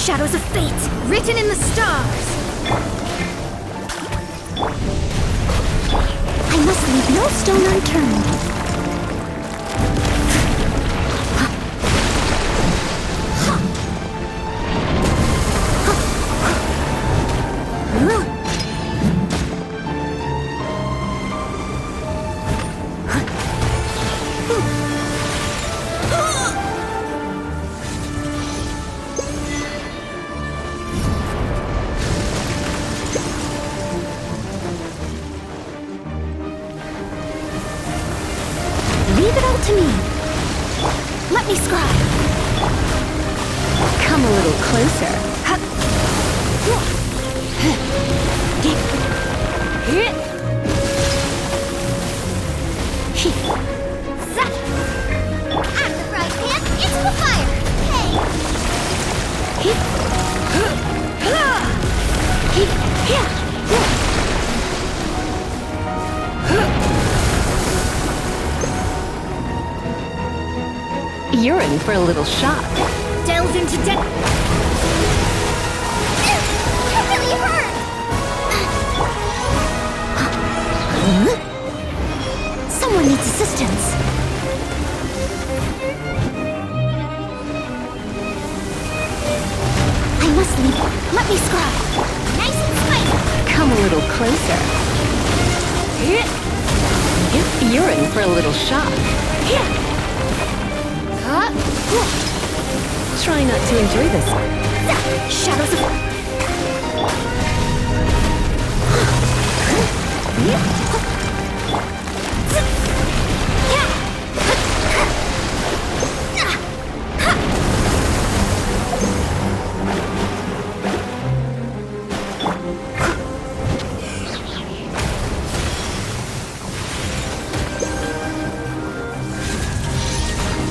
Shadows of fate, written in the stars! I must leave no stone unturned. Leave it all to me. Let me scribe. Come a little closer. At the right hand, into the fire. You're in for a little shock. Delve into death. That really hurt! Someone needs assistance. I must leave. Let me scribe. Nice and spicy. Come a little closer. You're in for a little shock. Try not to enjoy this one. Shadows of...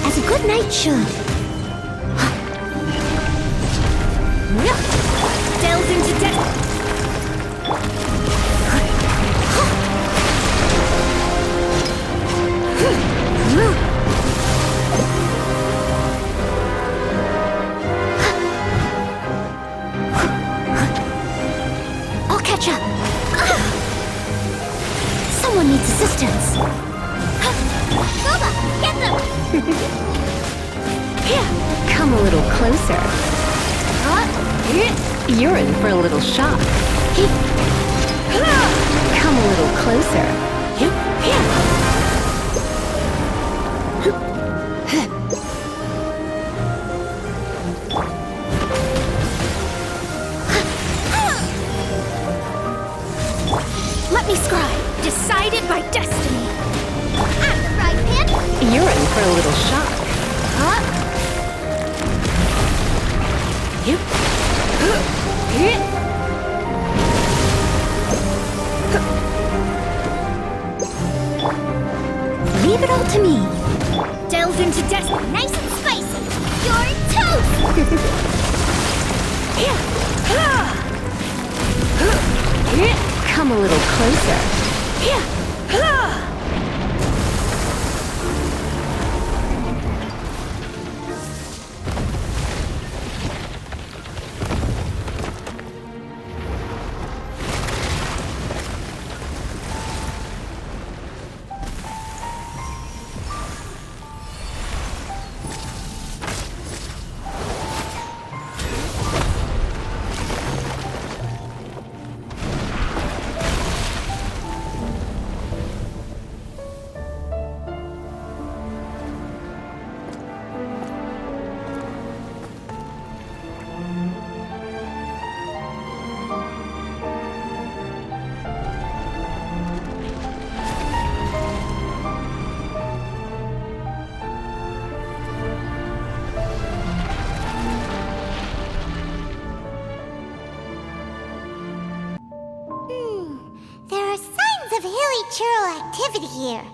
As a good knight should. Delve into death. I'll catch up. Someone needs assistance. Boba, get them! Come a little closer. You're in for a little shock. Come a little closer. Let me scribe. Decided by destiny. At the right hand. You're in for a little shock. Leave it all to me. Delve into death, nice and spicy. You're toast! Come a little closer. Churl activity here.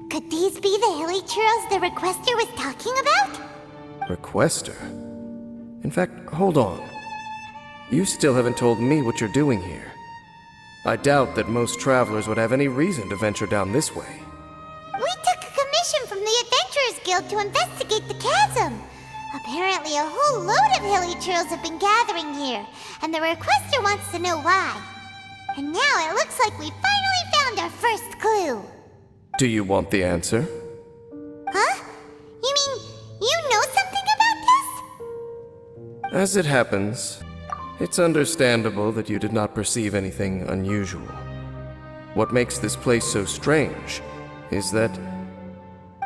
Could these be the hilly churls the requester was talking about? Requester? In fact, hold on. You still haven't told me what you're doing here. I doubt that most travelers would have any reason to venture down this way. We took a commission from the Adventurers Guild to investigate the chasm. Apparently a whole load of hilly churls have been gathering here, and the requester wants to know why. And now it looks like we finally found our first clue. Do you want the answer? Huh? You mean you know something about this? As it happens, it's understandable that you did not perceive anything unusual. What makes this place so strange is that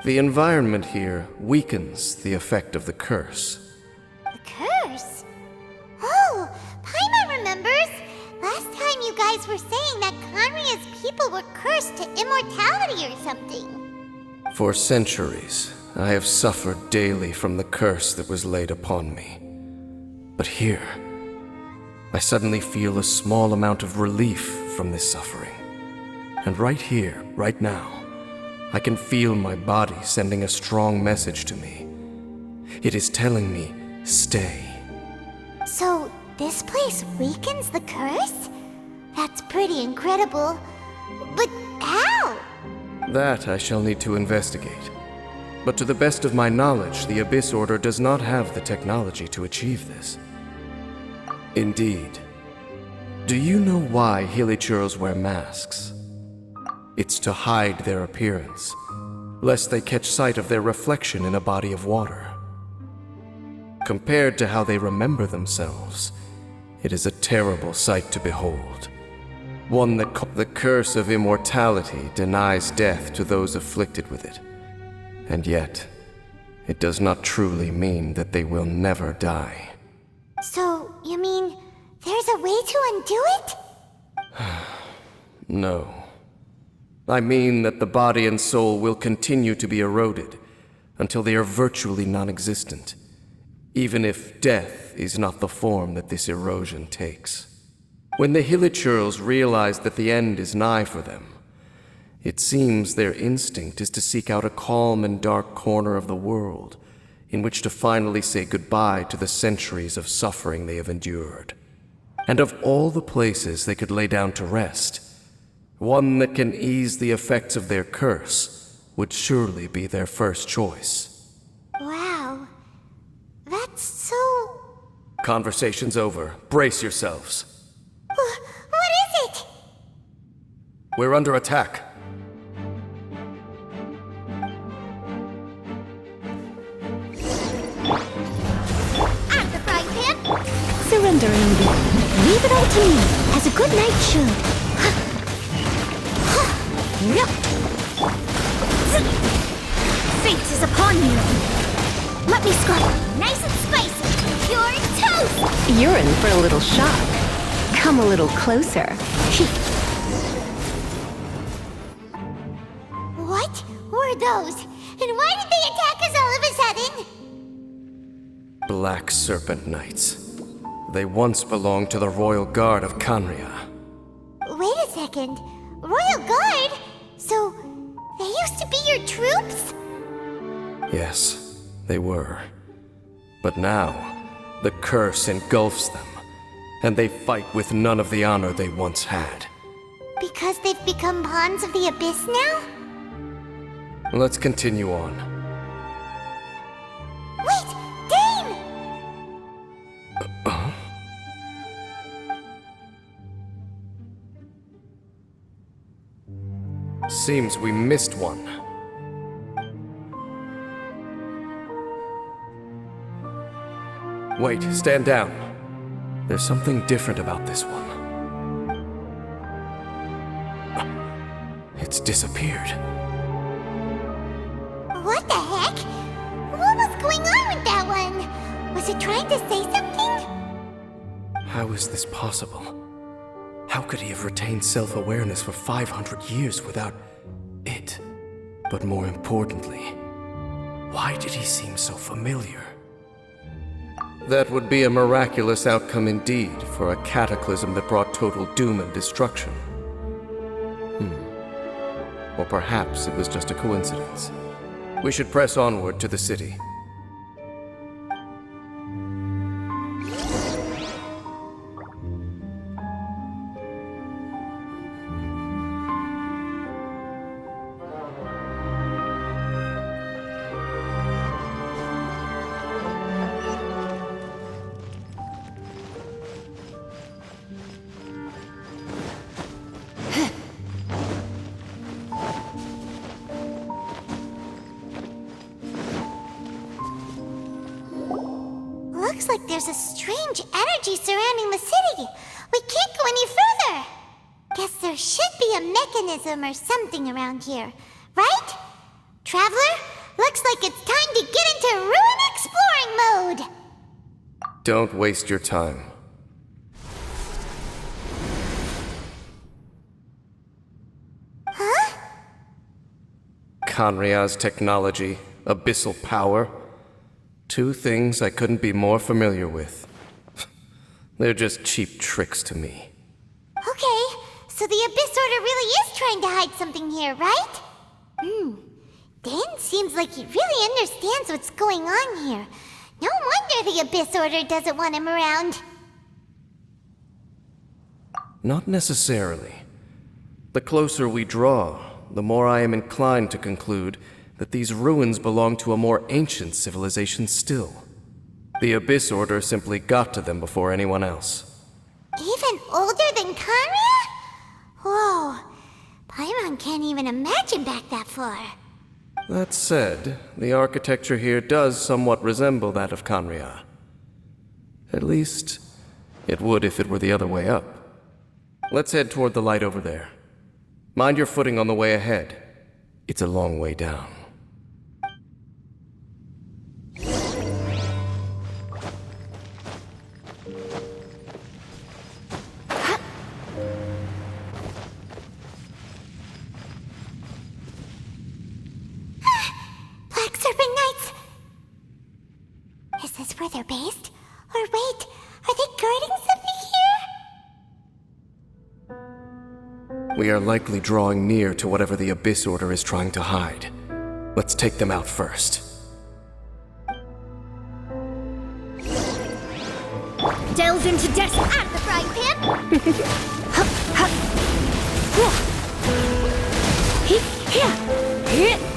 the environment here weakens the effect of the curse. The curse? Oh, Paimon remembers! Last time you guys were saying that Conria's people were cursed to immortality or something. For centuries, I have suffered daily from the curse that was laid upon me. But here, I suddenly feel a small amount of relief from this suffering. And right here, right now, I can feel my body sending a strong message to me. It is telling me, stay. So, this place weakens the curse? That's pretty incredible. But how? That I shall need to investigate. But to the best of my knowledge, the Abyss Order does not have the technology to achieve this. Indeed. Do you know why Hilichurls wear masks? It's to hide their appearance, lest they catch sight of their reflection in a body of water. Compared to how they remember themselves, it is a terrible sight to behold. One that the curse of immortality denies death to those afflicted with it. And yet, it does not truly mean that they will never die. So, you mean there's a way to undo it? No. I mean that the body and soul will continue to be eroded until they are virtually non-existent, even if death is not the form that this erosion takes. When the Hilichurls realize that the end is nigh for them, it seems their instinct is to seek out a calm and dark corner of the world in which to finally say goodbye to the centuries of suffering they have endured. And of all the places they could lay down to rest, one that can ease the effects of their curse would surely be their first choice. Wow. That's so... Conversation's over. Brace yourselves. What is it? We're under attack. I'm the frying pan. Surrender, Amy. Leave it all to me, as a good knight should. Fate is upon you. Let me scrub. Nice and spicy. Pure toast. You're in for a little shock. Come a little closer. What were those? And why did they attack us all of a sudden? Black Serpent Knights. They once belonged to the Royal Guard of Canria. Wait a second. Royal Guard? So, they used to be your troops? Yes, they were. But now, the curse engulfs them, and they fight with none of the honor they once had. Because they've become pawns of the Abyss now? Let's continue on. Wait! Dane! Seems we missed one. Wait, stand down. There's something different about this one. It's disappeared. What the heck? What was going on with that one? Was it trying to say something? How is this possible? How could he have retained self-awareness for 500 years without it? But more importantly, why did he seem so familiar? That would be a miraculous outcome indeed for a cataclysm that brought total doom and destruction. Or perhaps it was just a coincidence. We should press onward to the city. Looks like there's a strange energy surrounding the city. We can't go any further. Guess there should be a mechanism or something around here, right? Traveler, looks like it's time to get into ruin exploring mode. Don't waste your time. Huh? Kanria's technology, abyssal power. Two things I couldn't be more familiar with. They're just cheap tricks to me. Okay, so the Abyss Order really is trying to hide something here, right? Dan seems like he really understands what's going on here. No wonder the Abyss Order doesn't want him around. Not necessarily. The closer we draw, the more I am inclined to conclude that these ruins belong to a more ancient civilization still. The Abyss Order simply got to them before anyone else. Even older than Kanria? Whoa, Paimon can't even imagine back that far. That said, the architecture here does somewhat resemble that of Kanria. At least, it would if it were the other way up. Let's head toward the light over there. Mind your footing on the way ahead. It's a long way down. Black Serpent Knights! Is this where they're based? Or wait, are they guarding something here? We are likely drawing near to whatever the Abyss Order is trying to hide. Let's take them out first. Delve into death. Out of the frying pan!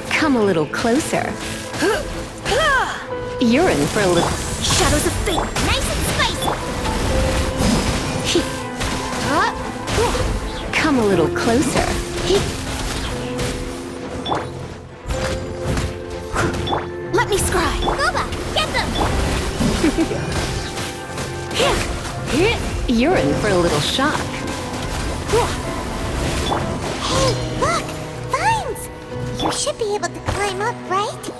Come a little closer. You're in for a little... Shadows of Fate, nice and spicy! Come a little closer. Let me scry! Boba, get them! You're in for a little shock. Hey, look! Vines! You should be able to climb up, right?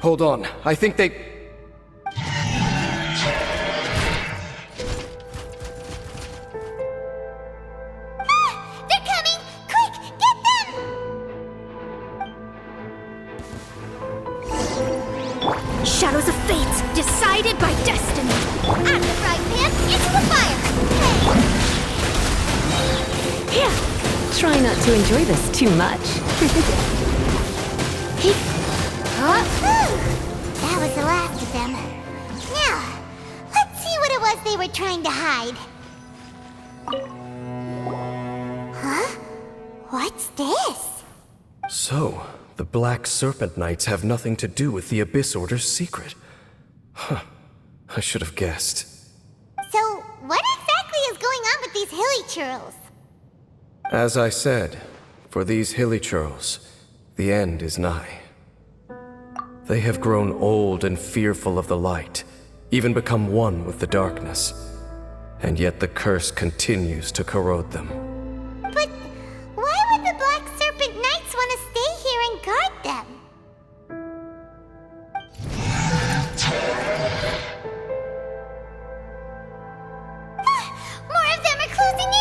Hold on, I think they... They're coming! Quick, get them! Shadows of Fate, decided by destiny. Out of the frying pan, into the fire! Here, try not to enjoy this too much. That was the last of them. Now, let's see what it was they were trying to hide. Huh? What's this? So, the Black Serpent Knights have nothing to do with the Abyss Order's secret. Huh. I should have guessed. So, what exactly is going on with these hilly churls? As I said, for these hilly churls, the end is nigh. They have grown old and fearful of the light, even become one with the darkness. And yet the curse continues to corrode them. But why would the Black Serpent Knights want to stay here and guard them? More of them are closing in!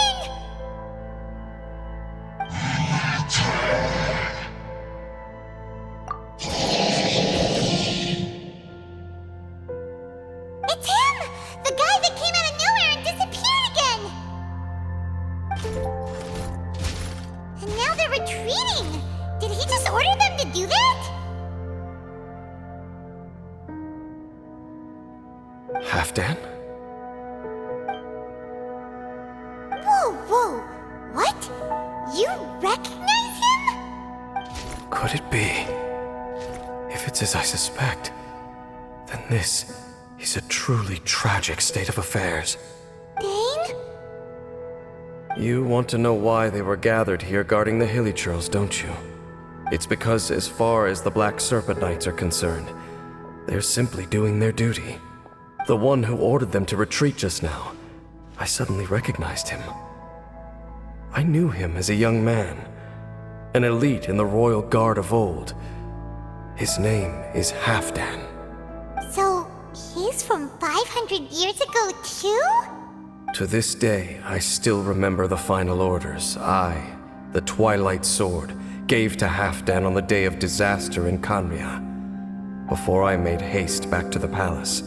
It's him! The guy that came out of nowhere and disappeared again! reading? Did he just order them to do that? Halfdan? Whoa. What? You recognize him? Could it be? If it's as I suspect, then this is a truly tragic state of affairs. Dane? You want to know why they were gathered here guarding the Hilly Churls, don't you? It's because as far as the Black Serpent Knights are concerned, they're simply doing their duty. The one who ordered them to retreat just now, I suddenly recognized him. I knew him as a young man, an elite in the royal guard of old. His name is Halfdan. So, he's from 500 years ago too? To this day, I still remember the final orders I, the Twilight Sword, gave to Halfdan on the day of disaster in Khaenri'ah, before I made haste back to the palace.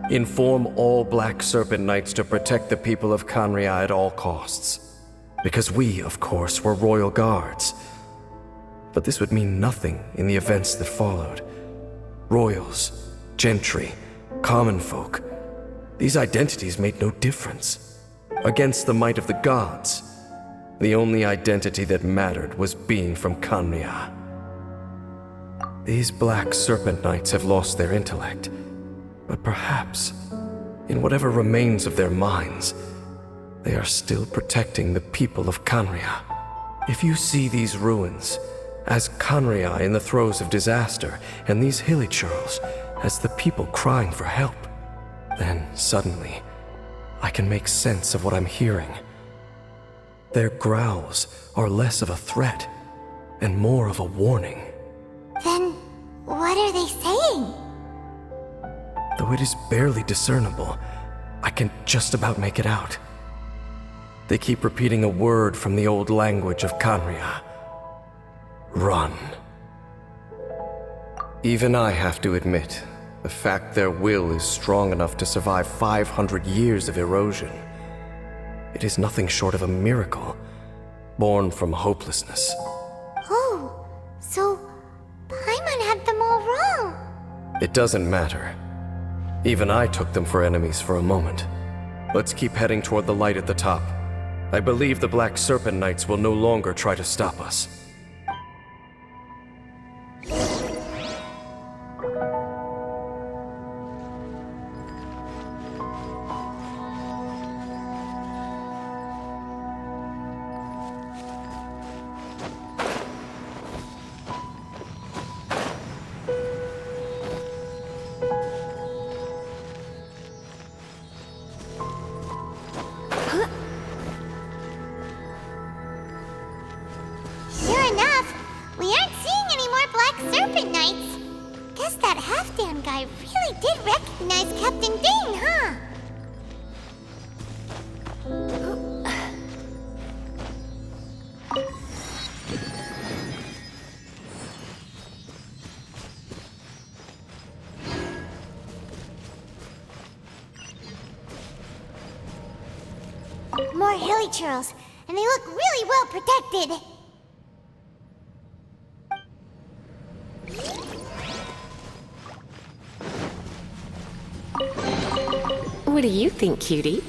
Inform all Black Serpent Knights to protect the people of Khaenri'ah at all costs. Because we, of course, were royal guards. But this would mean nothing in the events that followed. Royals, gentry, common folk, these identities made no difference. Against the might of the gods, the only identity that mattered was being from Khaenri'ah. These Black Serpent Knights have lost their intellect, but perhaps, in whatever remains of their minds, they are still protecting the people of Khaenri'ah. If you see these ruins as Khaenri'ah in the throes of disaster, and these Hilly Churls as the people crying for help, then suddenly, I can make sense of what I'm hearing. Their growls are less of a threat and more of a warning. Then, what are they saying? Though it is barely discernible, I can just about make it out. They keep repeating a word from the old language of Khaenri'ah. Run. Even I have to admit, the fact their will is strong enough to survive 500 years of erosion. It is nothing short of a miracle, born from hopelessness. Oh, so Paimon had them all wrong. It doesn't matter. Even I took them for enemies for a moment. Let's keep heading toward the light at the top. I believe the Black Serpent Knights will no longer try to stop us. Sure enough, we aren't seeing any more Black Serpent Knights. Guess that Halfdan guy really did recognize Captain Dane, huh? More Hilly Churls, and they look really well protected. What do you think, cutie?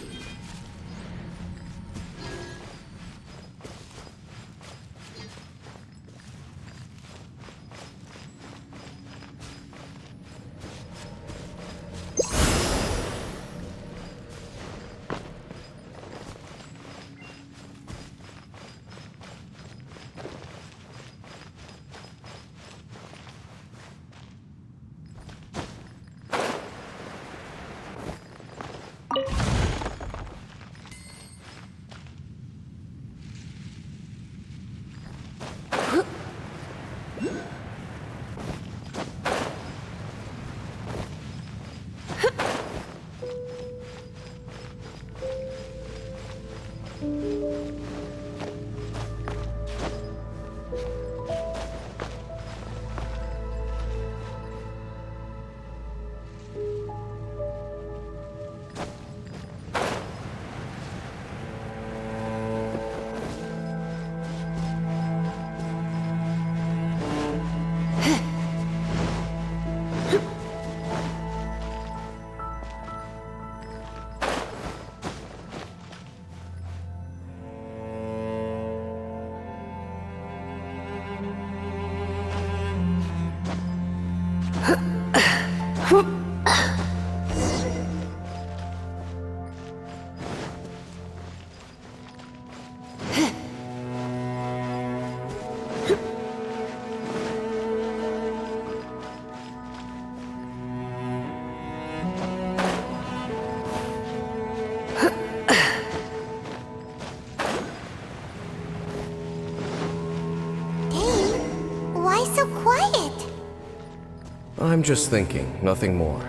I'm just thinking, nothing more.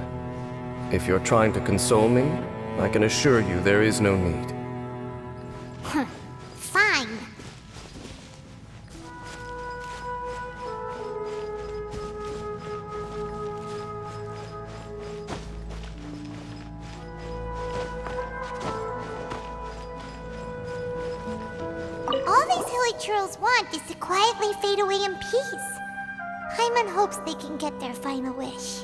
If you're trying to console me, I can assure you there is no need. Fine. All these hilly churls want is to quietly fade away in peace. Paimon hopes they can get their final wish.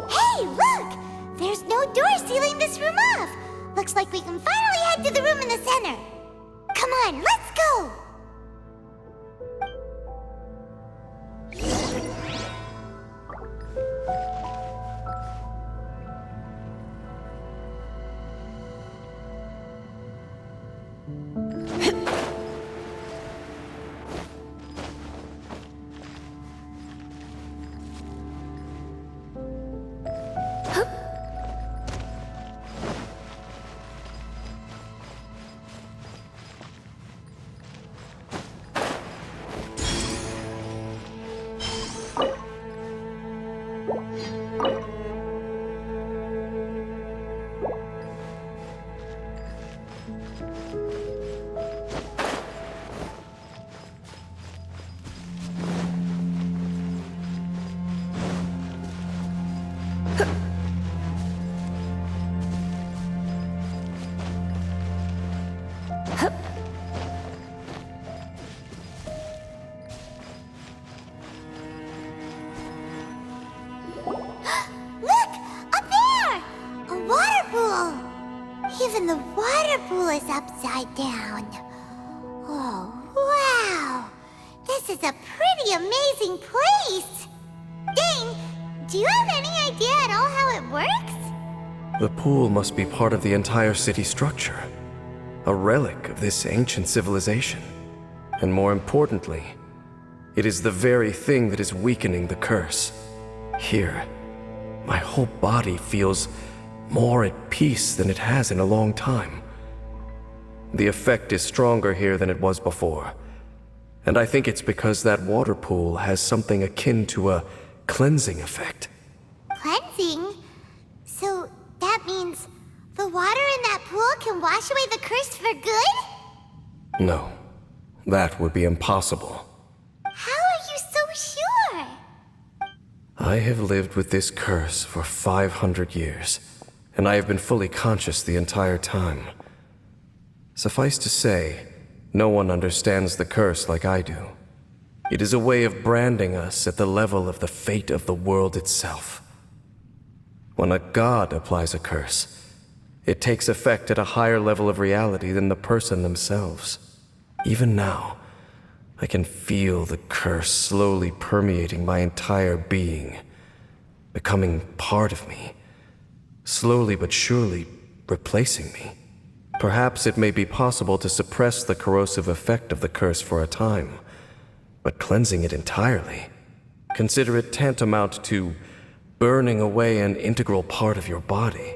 Hey, look! There's no door sealing this room off! Looks like we can finally head to the room in the center. Come on, let's go! Look! Up there! A water pool! Even the water pool is upside down. Oh, wow! This is a pretty amazing place! Dane, do you have any idea at all how it works? The pool must be part of the entire city structure. A relic of this ancient civilization. And more importantly, it is the very thing that is weakening the curse. Here, my whole body feels more at peace than it has in a long time. The effect is stronger here than it was before. And I think it's because that water pool has something akin to a cleansing effect. Cleansing? So that means the water in that pool can wash away the curse for good? No, that would be impossible. How are you so sure? I have lived with this curse for 500 years, and I have been fully conscious the entire time. Suffice to say, no one understands the curse like I do. It is a way of branding us at the level of the fate of the world itself. When a god applies a curse, it takes effect at a higher level of reality than the person themselves. Even now, I can feel the curse slowly permeating my entire being, becoming part of me, slowly but surely replacing me. Perhaps it may be possible to suppress the corrosive effect of the curse for a time, but cleansing it entirely, consider it tantamount to burning away an integral part of your body.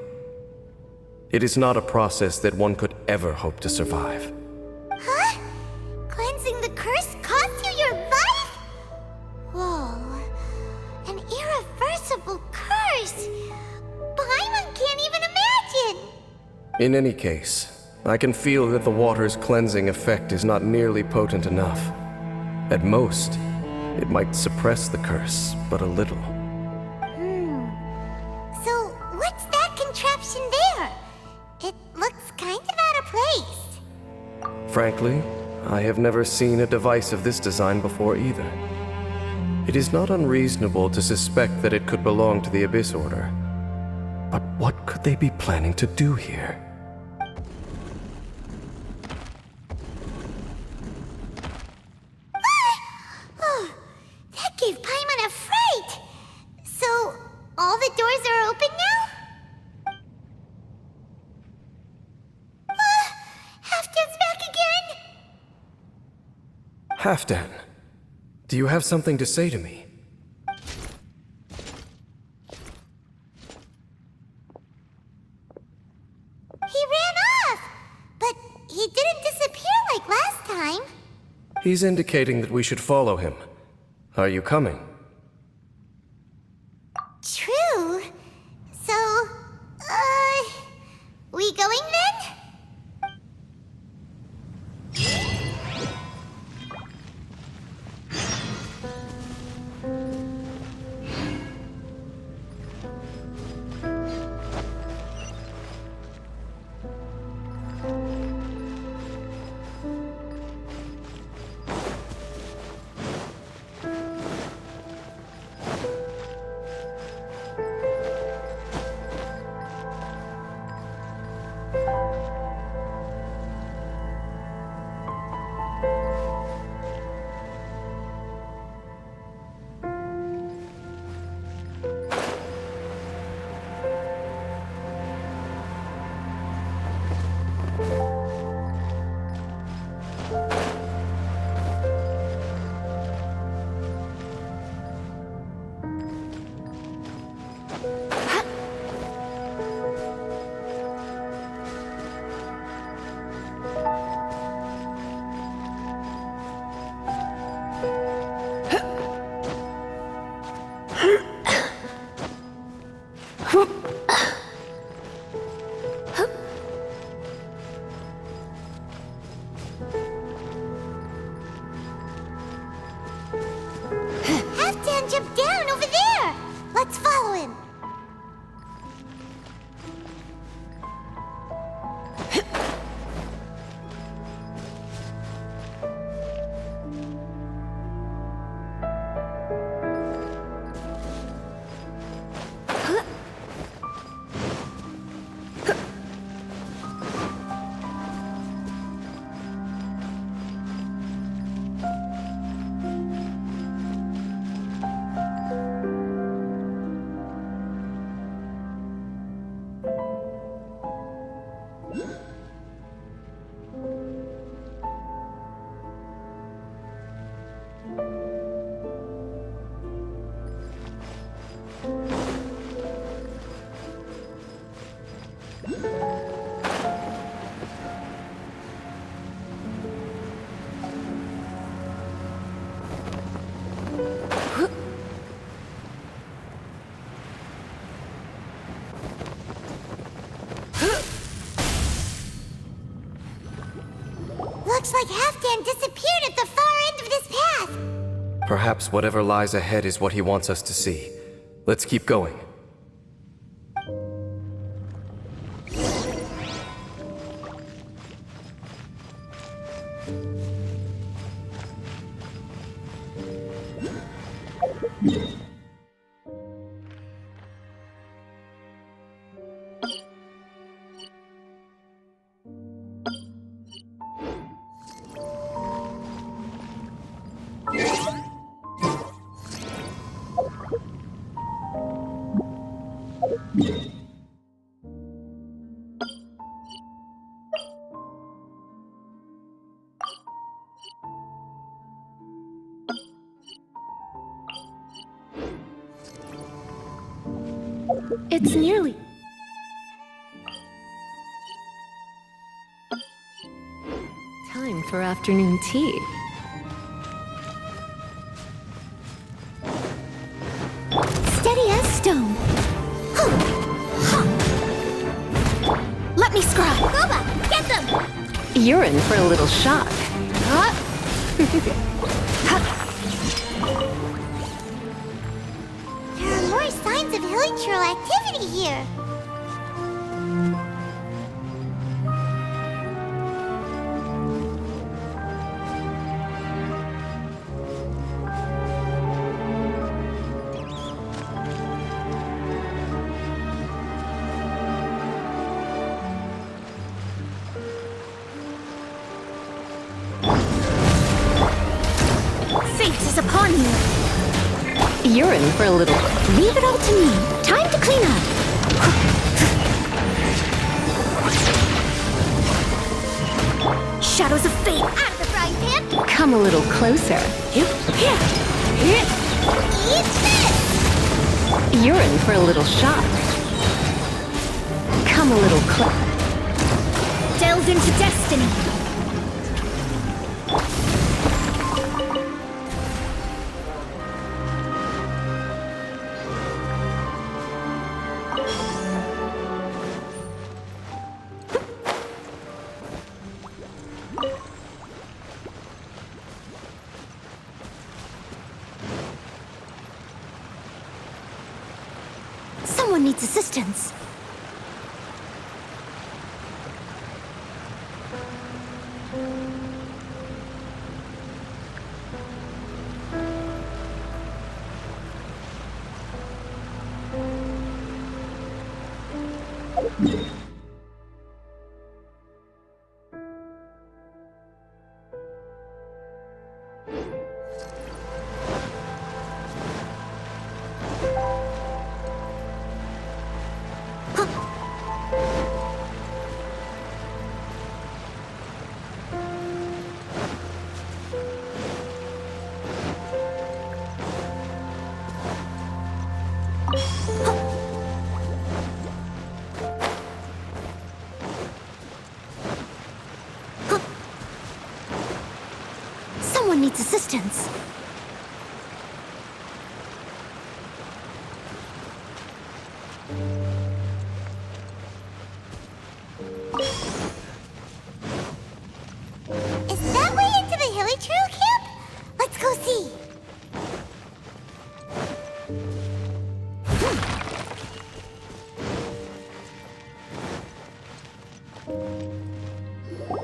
It is not a process that one could ever hope to survive. Huh? Cleansing the curse cost you your life? Whoa. An irreversible curse. Paimon can't even imagine. In any case, I can feel that the water's cleansing effect is not nearly potent enough. At most, it might suppress the curse, but a little. So, what's that contraption there? It looks kind of out of place. Frankly, I have never seen a device of this design before either. It is not unreasonable to suspect that it could belong to the Abyss Order. But what could they be planning to do here? the doors are open now? Halfdan's back again! Halfdan, do you have something to say to me? He ran off! But he didn't disappear like last time. He's indicating that we should follow him. Are you coming? True. So, we going then? Halfdan jumped down over there! Let's follow him! Looks like Halfdan disappeared at the far end of this path. Perhaps whatever lies ahead is what he wants us to see. Let's keep going. It's nearly... time for afternoon tea. Steady as stone. Let me scry. Goba, get them! You're in for a little shock. There are more signs of hilichurl activity here. Fate is upon you. You're in for a little... Leave it all to me. Time to clean up. Shadows of fate. Out of the frying pan. Come a little closer. Eat this! You're in for a little shock. Come a little closer. Delve into destiny. Someone needs assistance. Someone needs assistance. Is that way into the Hilly Trail camp? Let's go see.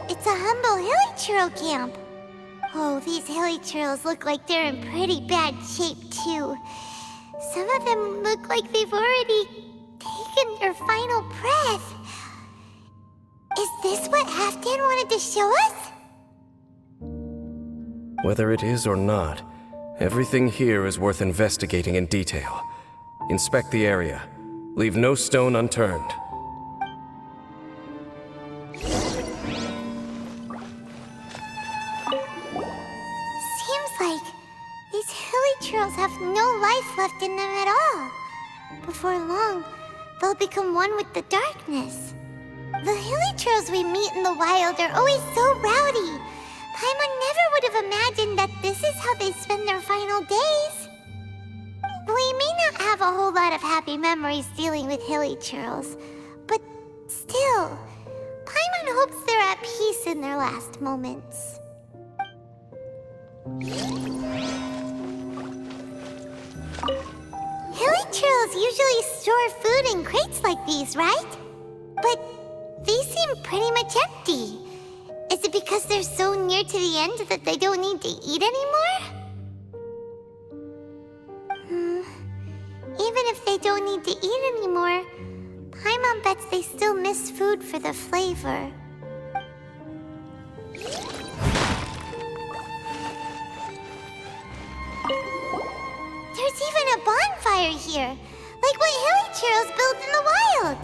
It's a humble Hilly Trail camp. Oh, these Hilly Trails look like they're in pretty bad shape, too. Some of them look like they've already taken their final breath. Is this what Halfdan wanted to show us? Whether it is or not, everything here is worth investigating in detail. Inspect the area. Leave no stone unturned. Seems like these Hilly Trails have no life left in them at all. Before long, they'll become one with the darkness. The Hilly Trails we meet in the wild are always so rowdy. Paimon never would have imagined that this is how they spend their final days. We may not have a whole lot of happy memories dealing with Hilly Trails, but still, Paimon hopes they're at peace in their last moments. Hilly Trails usually store food in crates like these, right? But these seem pretty much empty. Is it because they're so near to the end that they don't need to eat anymore? Even if they don't need to eat anymore, Paimon bets they still miss food for the flavor. There's even a bonfire here, like what Hilly Trails built in the wild.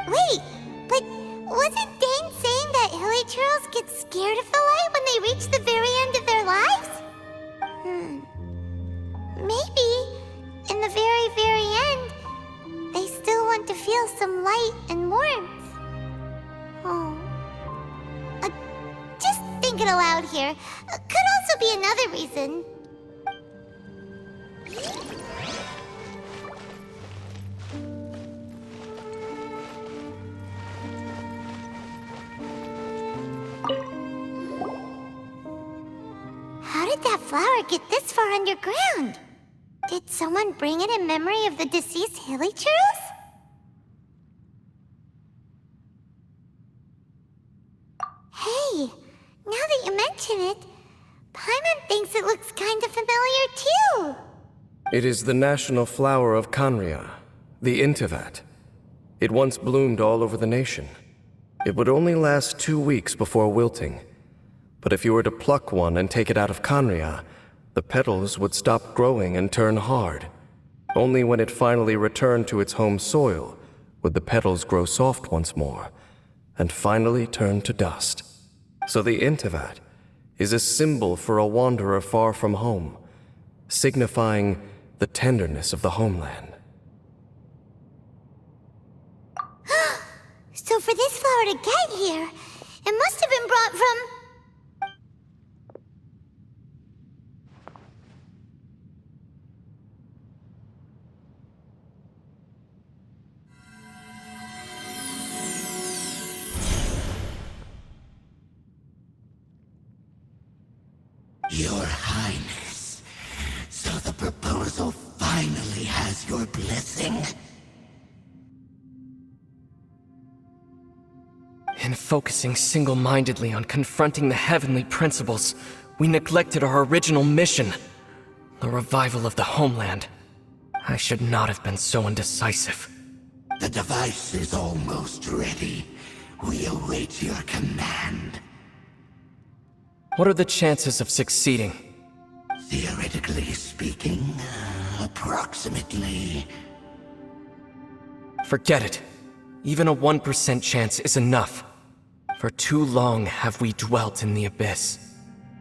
Wait, but wasn't Dane saying that Hilly Trails get scared of the light when they reach the very end of their lives? Maybe, in the very, very end, they still want to feel some light and warmth. Oh. Just thinking aloud here. Could also be another reason. How did that flower get this far underground? Did someone bring it in memory of the deceased Hilly Trails? Hey, now that you mention it, Paimon thinks it looks kind of familiar too. It is the national flower of Kanria, the Intivat. It once bloomed all over the nation. It would only last 2 weeks before wilting. But if you were to pluck one and take it out of Kanria, the petals would stop growing and turn hard. Only when it finally returned to its home soil would the petals grow soft once more, and finally turn to dust. So the Intivat is a symbol for a wanderer far from home, signifying the tenderness of the homeland. So for this flower to get here, it must have been brought from... Your Highness, so the proposal finally has your blessing? In focusing single-mindedly on confronting the heavenly principles, we neglected our original mission, the revival of the homeland. I should not have been so indecisive. The device is almost ready. We await your command. What are the chances of succeeding? Theoretically speaking, approximately. Forget it. Even a 1% chance is enough. For too long have we dwelt in the abyss.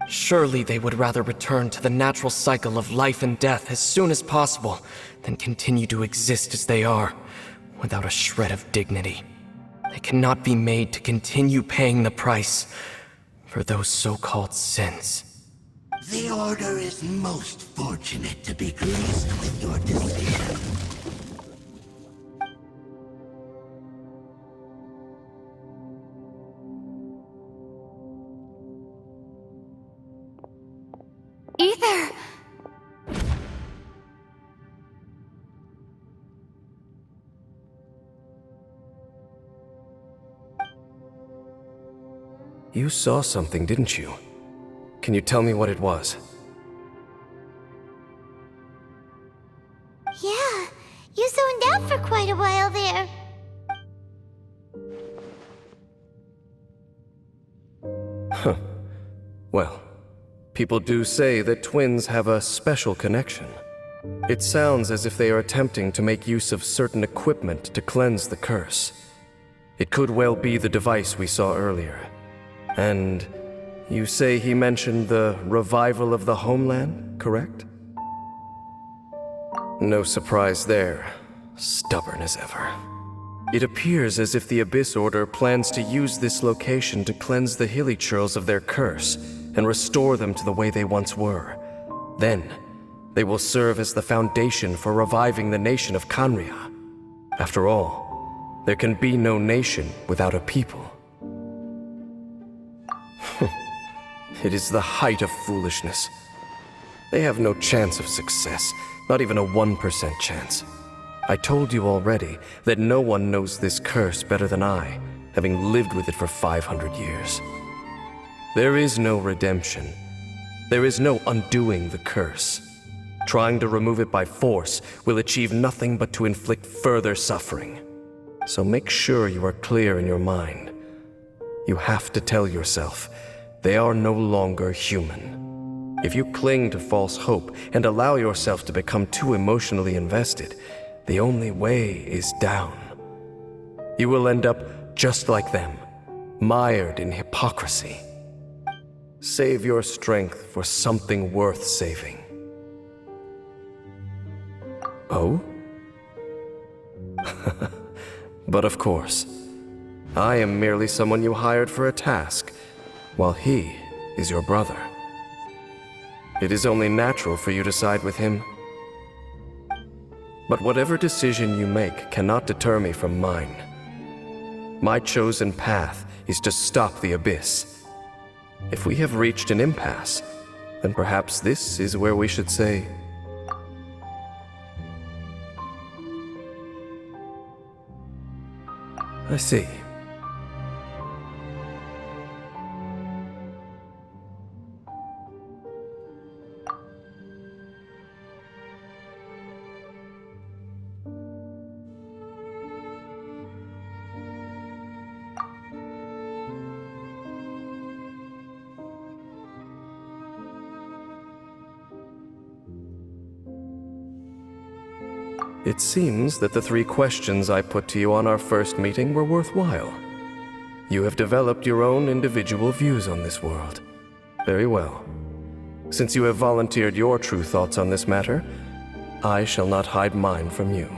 Surely they would rather return to the natural cycle of life and death as soon as possible than continue to exist as they are, without a shred of dignity. They cannot be made to continue paying the price for those so-called sins. The Order is most fortunate to be graced with your decision. Ether! You saw something, didn't you? Can you tell me what it was? Yeah, you zoned out for quite a while there. Huh. Well, people do say that twins have a special connection. It sounds as if they are attempting to make use of certain equipment to cleanse the curse. It could well be the device we saw earlier. And you say he mentioned the revival of the homeland, correct? No surprise there. Stubborn as ever. It appears as if the Abyss Order plans to use this location to cleanse the Hilichurls of their curse and restore them to the way they once were. Then, they will serve as the foundation for reviving the nation of Khaenri'ah. After all, there can be no nation without a people. It is the height of foolishness. They have no chance of success, not even a 1% chance. I told you already that no one knows this curse better than I, having lived with it for 500 years. There is no redemption. There is no undoing the curse. Trying to remove it by force will achieve nothing but to inflict further suffering. So make sure you are clear in your mind. You have to tell yourself, they are no longer human. If you cling to false hope and allow yourself to become too emotionally invested, the only way is down. You will end up just like them, mired in hypocrisy. Save your strength for something worth saving. Oh? But of course, I am merely someone you hired for a task, while he is your brother. It is only natural for you to side with him. But whatever decision you make cannot deter me from mine. My chosen path is to stop the Abyss. If we have reached an impasse, then perhaps this is where we should say, I see. It seems that the 3 questions I put to you on our first meeting were worthwhile. You have developed your own individual views on this world. Very well. Since you have volunteered your true thoughts on this matter, I shall not hide mine from you.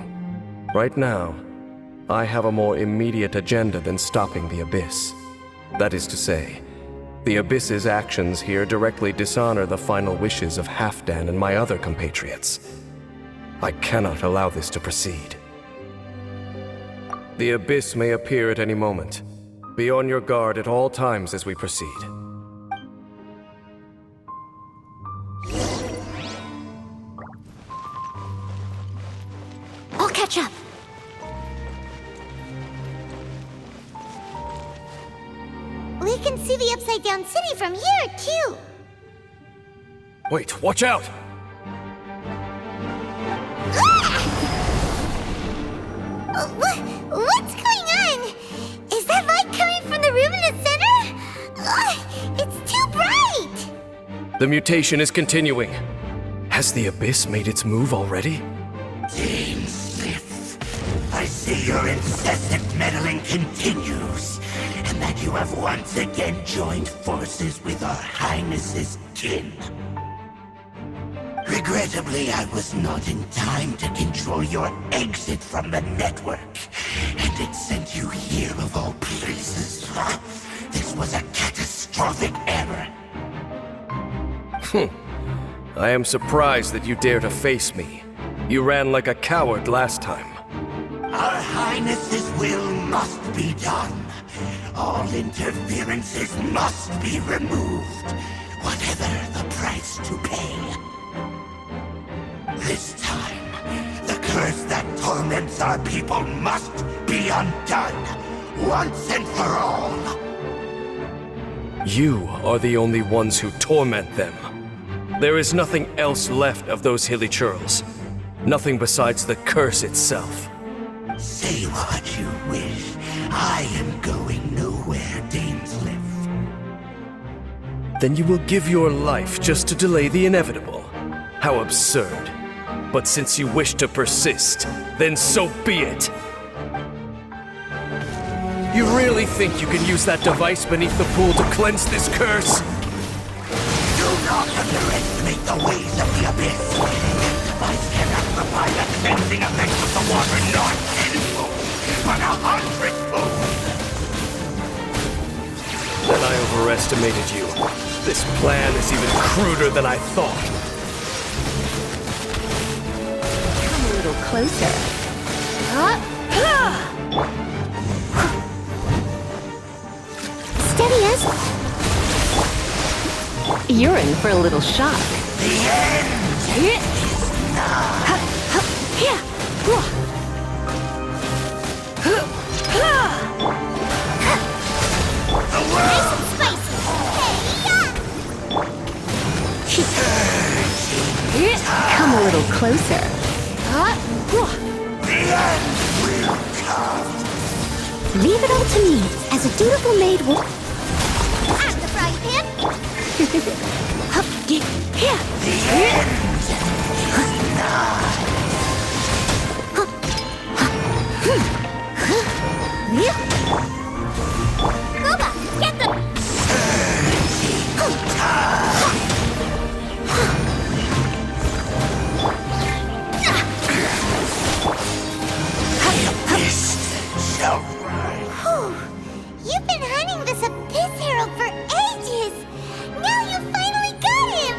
Right now, I have a more immediate agenda than stopping the Abyss. That is to say, the Abyss's actions here directly dishonor the final wishes of Halfdan and my other compatriots. I cannot allow this to proceed. The Abyss may appear at any moment. Be on your guard at all times as we proceed. I'll catch up. We can see the Upside Down City from here, too. Wait, watch out! What's going on? Is that light coming from the room in the center? It's too bright! The mutation is continuing. Has the Abyss made its move already? Dame Sif, I see your incessant meddling continues, and that you have once again joined forces with our Highness's kin. Regrettably, I was not in time to control your exit from the network, and it sent you here of all places. This was a catastrophic error. I am surprised that you dare to face me. You ran like a coward last time. Our Highness's will must be done. All interferences must be removed, whatever the price to pay. This time, the curse that torments our people must be undone, once and for all. You are the only ones who torment them. There is nothing else left of those hilly churls. Nothing besides the curse itself. Say what you wish. I am going nowhere, Dainsliff. Then you will give your life just to delay the inevitable. How absurd. But since you wish to persist, then so be it. You really think you can use that device beneath the pool to cleanse this curse? Do not underestimate the ways of the Abyss. This device cannot provide the cleansing effect of the water not tenfold, but 100-fold. Then I overestimated you. This plan is even cruder than I thought. Come a little closer. Steady as... You're in for a little shock. The end is nigh. The world Come a little closer. the end will come. Leave it all to me, as a dutiful maid will... I'm the frying pan. The end is nigh. Boba, get them! This shall rise. You've been hunting this Abyss Herald for ages! Now you finally got him!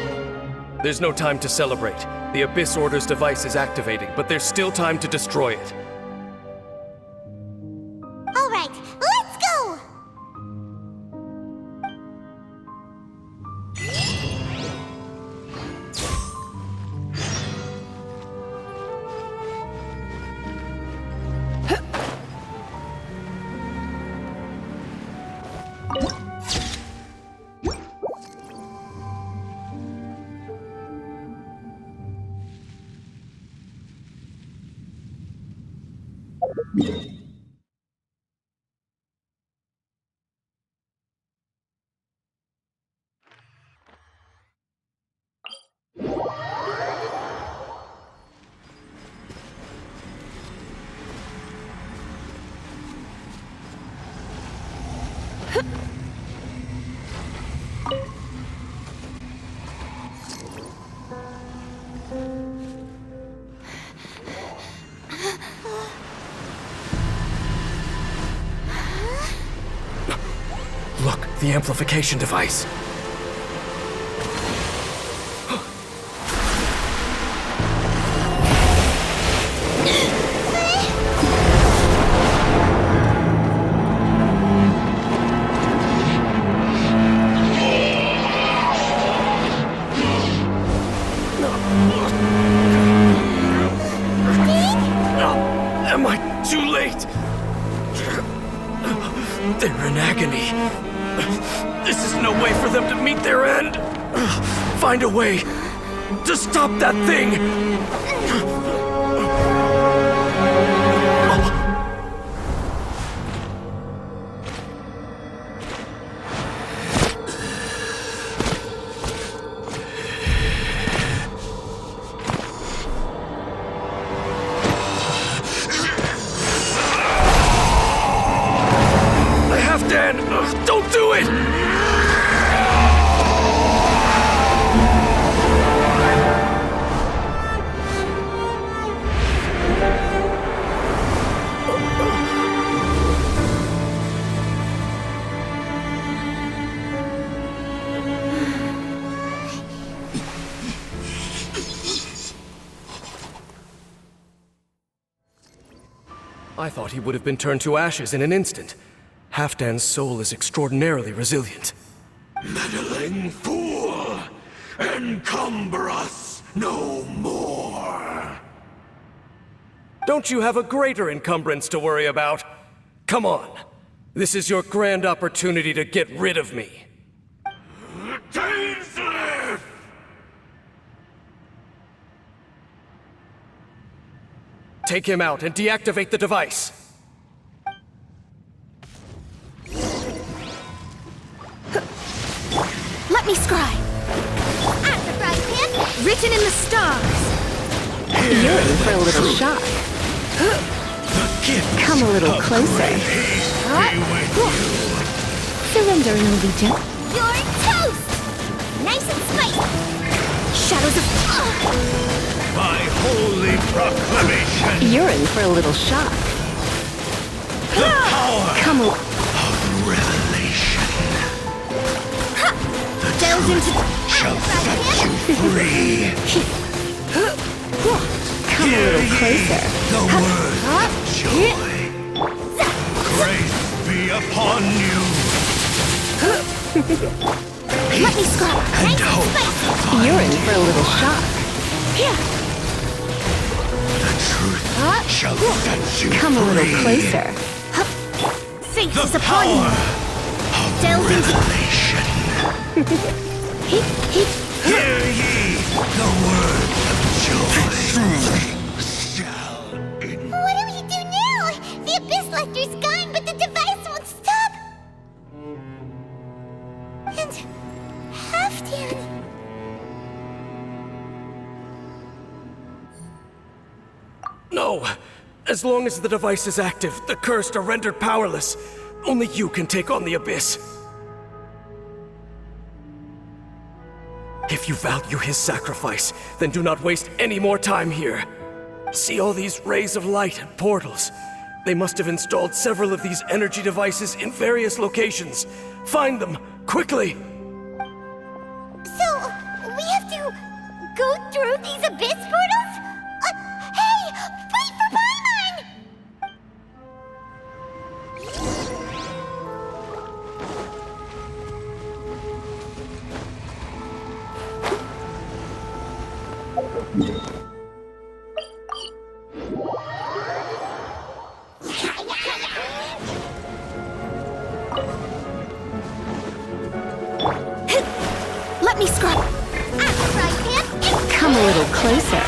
There's no time to celebrate. The Abyss Order's device is activating, but there's still time to destroy it. All right, let's go! Look, the amplification device. Am I too late? They're in agony. This is no way for them to meet their end. Find a way to stop that thing. Dan, don't do it! I thought he would have been turned to ashes in an instant. Halfdan's soul is extraordinarily resilient. Meddling fool! Encumber us no more! Don't you have a greater encumbrance to worry about? Come on. This is your grand opportunity to get rid of me. Dainsleif! Take him out and deactivate the device. Let me scry. At the right hand. Written in the stars. You're in for a little shock. Come a little closer. Surrender and it'll be gentle. You're toast! Nice and spicy. Shadows of... By holy proclamation! You're in for a little shock. The power Come a... of revelation! The Delve into... shall set you free! Come a little closer. The word of joy! Grace be upon you! Let me scry. And hope! You're in for a little shock. The truth shall set you Come a little free! closer. Faith The is upon you. power of Delve into... revelation! Hear ye the word of joy! Shall in What do we do now? The Abyss Lecter's gone, but the device won't stop. And Halfdan. No! As long as the device is active, the cursed are rendered powerless. Only you can take on the Abyss. If you value his sacrifice, then do not waste any more time here. See all these rays of light and portals? They must have installed several of these energy devices in various locations. Find them, quickly! So, we have to go through these Abyss portals? Hey! Wait for Paimon! Let me scrub. At the right hand. Come a little closer.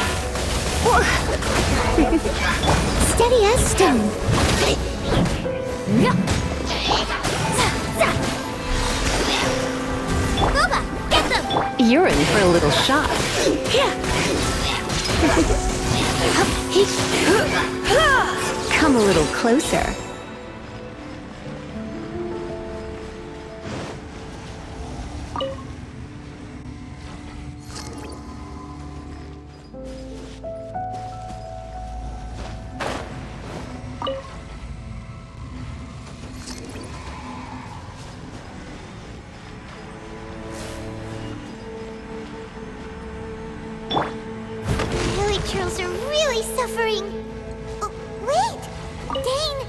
Steady as stone. Boba, get them! You're in for a little shock. Come a little closer. Hilichurls are really suffering. Oh, wait! Dane!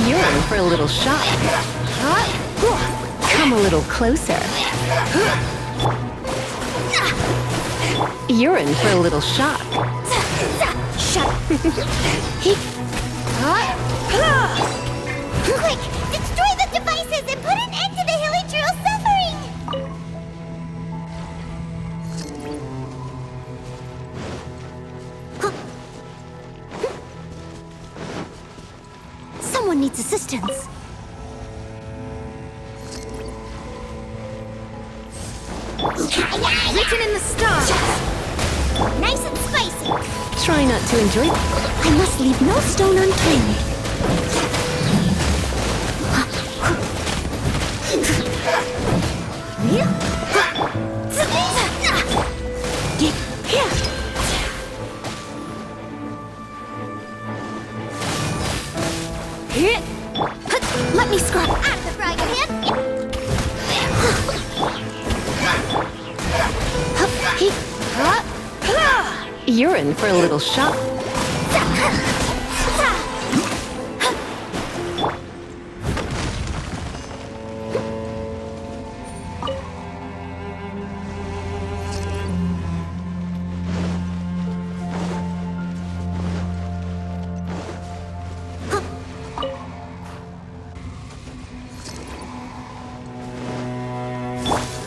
You're in for a little shock. Come a little closer. You're in for a little shock. Quick! Destroy the devices and put an end to the Hilichurl suffering! Someone needs assistance. Written in the stars! Nice and spicy! Try not to enjoy it. I must leave no stone unturned. Let me scrub out of the frying pan! You're in for a little shock.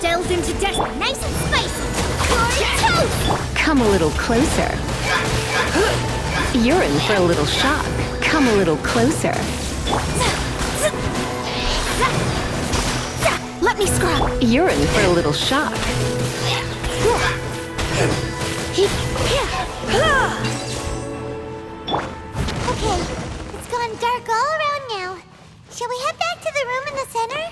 Delved into death, nice and spicy! Glory toast! Come a little closer. You're in for a little shock. Come a little closer. Let me scrub! You're in for a little shock. Okay, it's gone dark all around now. Shall we head back to the room in the center?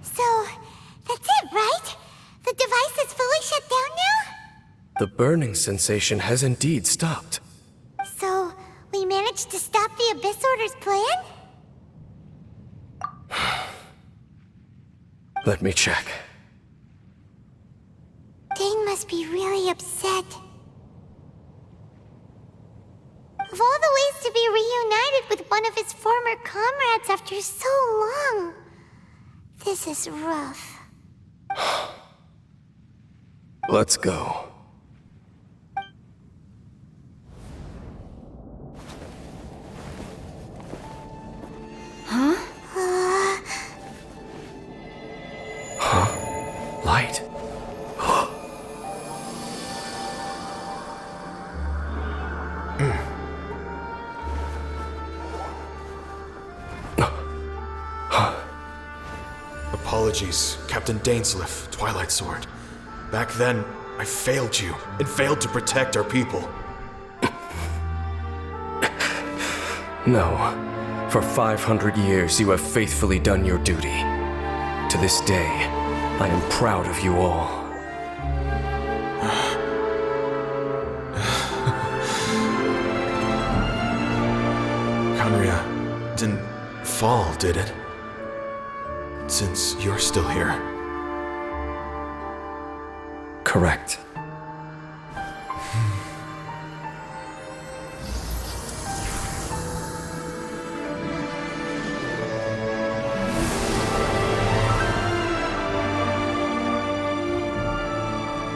So, that's it, right? The device is fully shut down now? The burning sensation has indeed stopped. So, we managed to stop the Abyss Order's plan? Let me check. Dane must be really upset. Of all the ways to be reunited with one of his former comrades after so long, this is rough. Let's go. Light. Apologies, Captain Dainsleif, Twilight Sword. Back then, I failed you, and failed to protect our people. No. For 500 years, you have faithfully done your duty. To this day, I am proud of you all. Khaenri'ah didn't fall, did it? Since you're still here. Correct.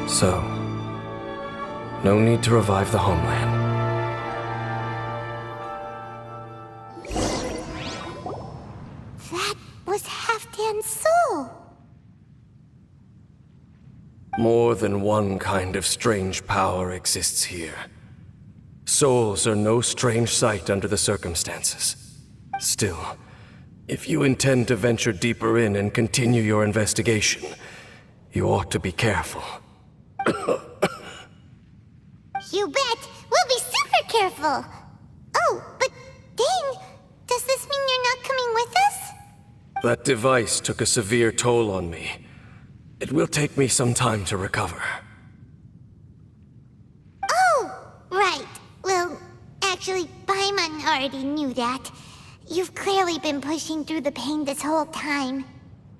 So, no need to revive the homeland. That was Halfdan's soul. More than one kind of strange power exists here. Souls are no strange sight under the circumstances. Still, If you intend to venture deeper in and continue your investigation, you ought to be careful. You bet! We'll be super careful! Oh, but Dane, does this mean you're not coming with us? That device took a severe toll on me. It will take me some time to recover. Oh, right. Well, actually, Paimon already knew that. You've clearly been pushing through the pain this whole time.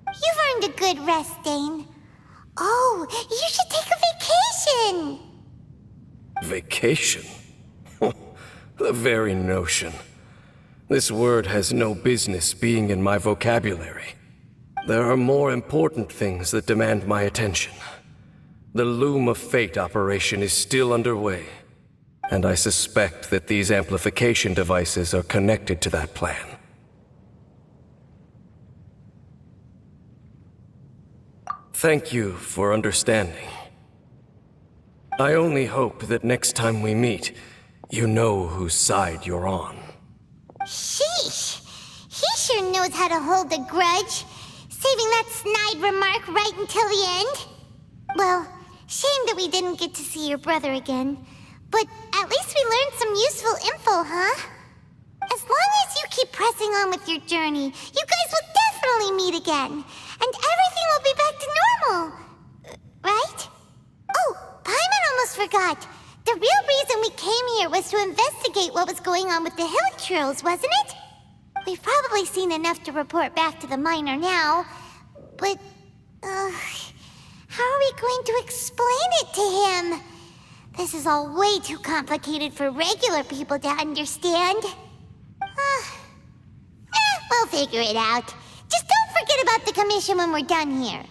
You've earned a good rest, Dane. Oh, you should take a vacation! Vacation? The very notion. This word has no business being in my vocabulary. There are more important things that demand my attention. The Loom of Fate operation is still underway, and I suspect that these amplification devices are connected to that plan. Thank you for understanding. I only hope that next time we meet, you know whose side you're on. Sheesh! He sure knows how to hold a grudge, saving that snide remark right until the end. Well, shame that we didn't get to see your brother again, but at least we learned some useful info, huh? As long as you keep pressing on with your journey, you guys will definitely meet again, and everything will be back to normal. Right? Oh, Paimon almost forgot. The real reason we came here was to investigate what was going on with the Hilichurls, wasn't it? We've probably seen enough to report back to the miner now, but, how are we going to explain it to him? This is all way too complicated for regular people to understand. We'll figure it out. Just don't forget about the commission when we're done here.